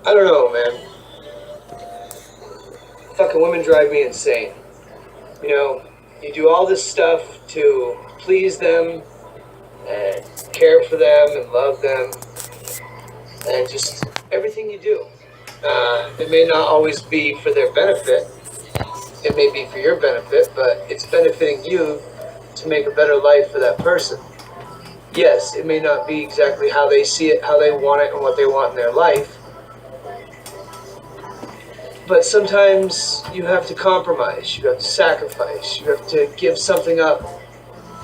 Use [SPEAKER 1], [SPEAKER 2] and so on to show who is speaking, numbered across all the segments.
[SPEAKER 1] I don't know, man. Fucking women drive me insane. You know, you do all this stuff to please them and care for them and love them and just everything you do. It may not always be for their benefit. It may be for your benefit, but it's benefiting you to make a better life for that person. Yes, it may not be exactly how they see it, how they want it, and what they want in their life, but sometimes you have to compromise, you have to sacrifice, you have to give something up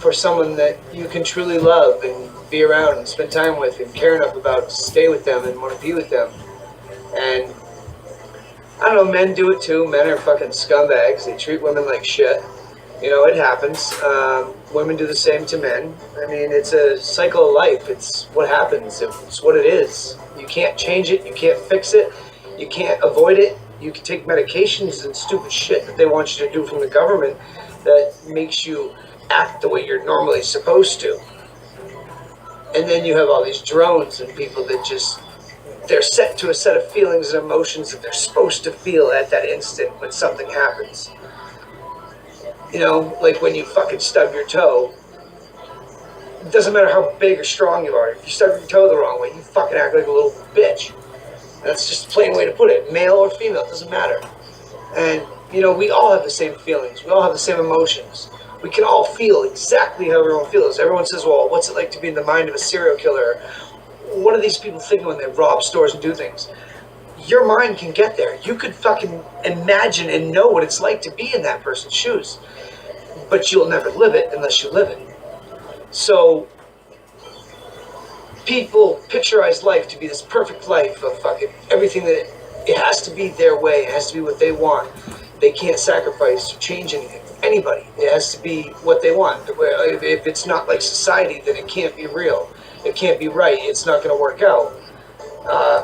[SPEAKER 1] for someone that you can truly love and be around and spend time with and care enough about to stay with them and want to be with them. And I don't know, men do it too. Men are fucking scumbags. They treat women like shit. You know, it happens. Women do the same to men. I mean, it's a cycle of life. It's what happens. It's what it is. You can't change it. You can't fix it. You can't avoid it. You can take medications and stupid shit that they want you to do from the government that makes you act the way you're normally supposed to. And then you have all these drones and people that just, they're set to a set of feelings and emotions that they're supposed to feel at that instant when something happens. You know, like when you fucking stub your toe, it doesn't matter how big or strong you are. If you stub your toe the wrong way, you fucking act like a little bitch. That's just a plain way to put it. Male or female, it doesn't matter. And, you know, we all have the same feelings. We all have the same emotions. We can all feel exactly how everyone feels. Everyone says, well, what's it like to be in the mind of a serial killer? What are these people thinking when they rob stores and do things? Your mind can get there. You could fucking imagine and know what it's like to be in that person's shoes. But you'll never live it unless you live it. So people picturize life to be this perfect life of fucking everything that it has to be their way. It has to be what they want. They can't sacrifice or change anything for anybody. It has to be what they want. If it's not like society, then it can't be real. It can't be right. It's not going to work out.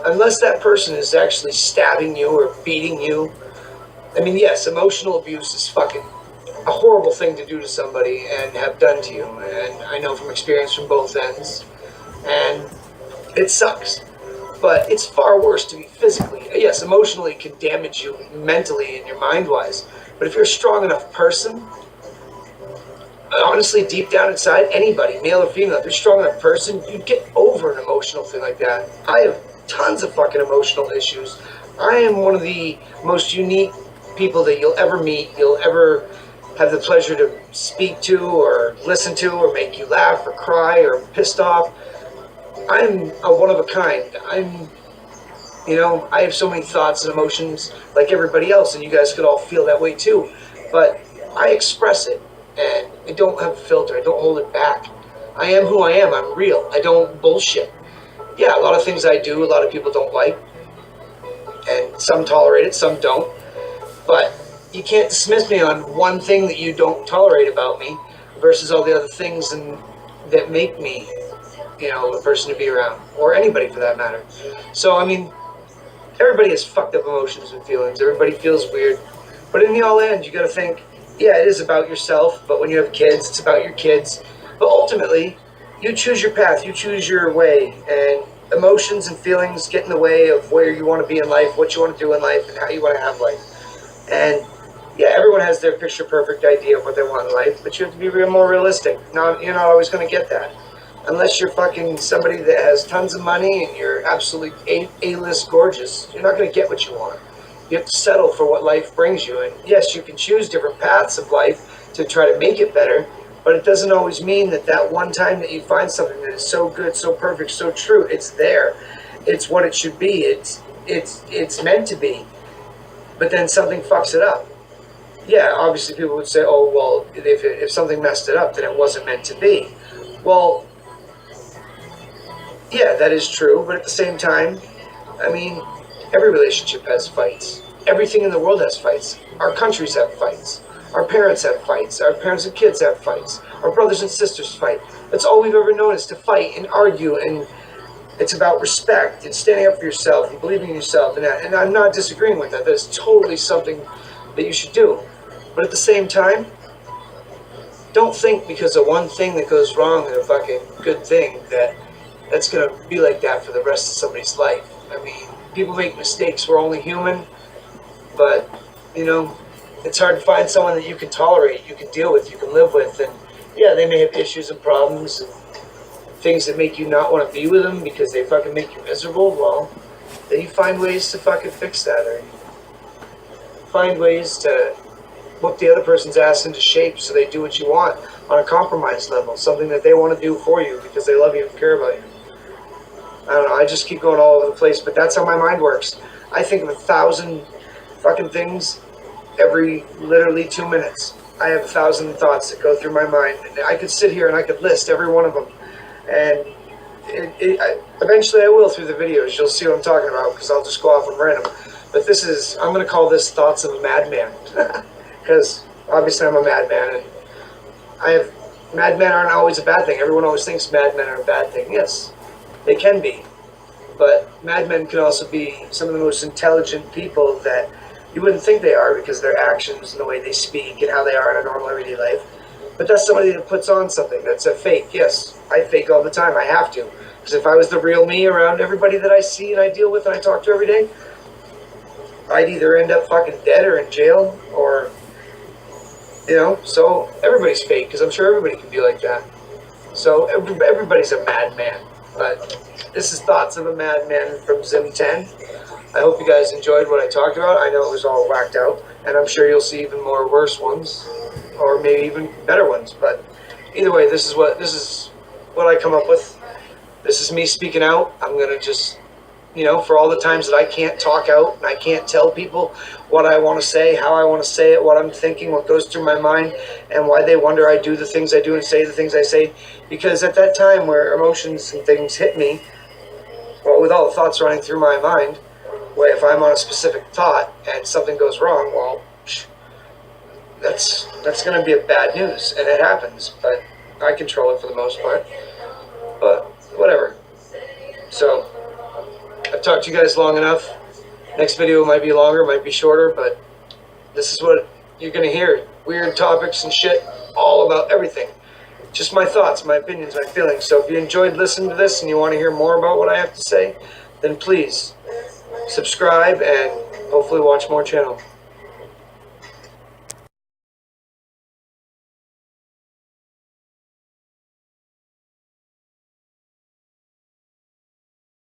[SPEAKER 1] Unless that person is actually stabbing you or beating you. I mean, yes, emotional abuse is fucking a horrible thing to do to somebody and have done to you. And I know from experience from both ends. And it sucks. But it's far worse to be physically. Yes, emotionally it can damage you mentally and your mind-wise. But if you're a strong enough person, honestly, deep down inside, anybody, male or female, if you're a strong enough person, you get over an emotional thing like that. I have tons of fucking emotional issues. I am one of the most unique people that you'll ever meet, you'll ever have the pleasure to speak to or listen to or make you laugh or cry or pissed off. I'm a one of a kind. I have so many thoughts and emotions like everybody else, and you guys could all feel that way too. But I express it, and I don't have a filter. I don't hold it back. I am who I am. I'm real. I don't bullshit. Yeah, a lot of things I do, a lot of people don't like, and some tolerate it, some don't. But you can't dismiss me on one thing that you don't tolerate about me versus all the other things that make me, a person to be around, or anybody for that matter. So, I mean, everybody has fucked up emotions and feelings. Everybody feels weird. But in the all end, you gotta think, yeah, it is about yourself, but when you have kids, it's about your kids. But ultimately, you choose your path, you choose your way, and emotions and feelings get in the way of where you want to be in life, what you want to do in life, and how you want to have life. And yeah, everyone has their picture-perfect idea of what they want in life, but you have to be more realistic. You're not always going to get that. Unless you're fucking somebody that has tons of money and you're absolutely A-list gorgeous, you're not going to get what you want. You have to settle for what life brings you. And yes, you can choose different paths of life to try to make it better, but it doesn't always mean that one time that you find something that is so good, so perfect, so true, it's there. It's what it should be. It's meant to be. But then something fucks it up. Yeah, obviously people would say, oh, well, if something messed it up, then it wasn't meant to be. Well, yeah, that is true, but at the same time, I mean, every relationship has fights. Everything in the world has fights. Our countries have fights. Our parents have fights. Our parents and kids have fights. Our brothers and sisters fight. That's all we've ever known is to fight and argue, and it's about respect and standing up for yourself and believing in yourself. And I'm not disagreeing with that. That's totally something that you should do. But at the same time, don't think because of one thing that goes wrong in a fucking good thing that's going to be like that for the rest of somebody's life. I mean, people make mistakes. We're only human. But, you know, it's hard to find someone that you can tolerate, you can deal with, you can live with. And yeah, they may have issues and problems and things that make you not want to be with them because they fucking make you miserable. Well, then you find ways to fucking fix that, or find ways to whip the other person's ass into shape so they do what you want on a compromise level, something that they want to do for you because they love you and care about you. I don't know, I just keep going all over the place, but that's how my mind works. I think of 1,000 fucking things every literally 2 minutes. I have 1,000 thoughts that go through my mind, and I could sit here and I could list every one of them. And eventually I will through the videos. You'll see what I'm talking about because I'll just go off and random. But this is, I'm going to call this Thoughts of a Madman. Because obviously I'm a madman, and madmen aren't always a bad thing. Everyone always thinks madmen are a bad thing. Yes, they can be. But madmen can also be some of the most intelligent people that you wouldn't think they are because of their actions and the way they speak and how they are in a normal everyday life. But that's somebody that puts on something. That's a fake. Yes, I fake all the time. I have to. Because if I was the real me around everybody that I see and I deal with and I talk to every day, I'd either end up fucking dead or in jail or, you know, so everybody's fake because I'm sure everybody can be like that. So everybody's a madman. But this is Thoughts of a Madman from Zim 10. I hope you guys enjoyed what I talked about. I know it was all whacked out, and I'm sure you'll see even more worse ones, or maybe even better ones. But either way, this is what I come up with. This is me speaking out. I'm gonna just, you know, for all the times that I can't talk out and I can't tell people what I want to say, how I want to say it, what I'm thinking, what goes through my mind, and why they wonder I do the things I do and say the things I say. Because at that time where emotions and things hit me, well, with all the thoughts running through my mind, well, if I'm on a specific thought and something goes wrong, well, that's going to be a bad news, and it happens. But I control it for the most part. But whatever. So I've talked to you guys long enough. Next video might be longer, might be shorter, but this is what you're going to hear. Weird topics and shit, all about everything. Just my thoughts, my opinions, my feelings. So if you enjoyed listening to this and you want to hear more about what I have to say, then please subscribe and hopefully watch more channel.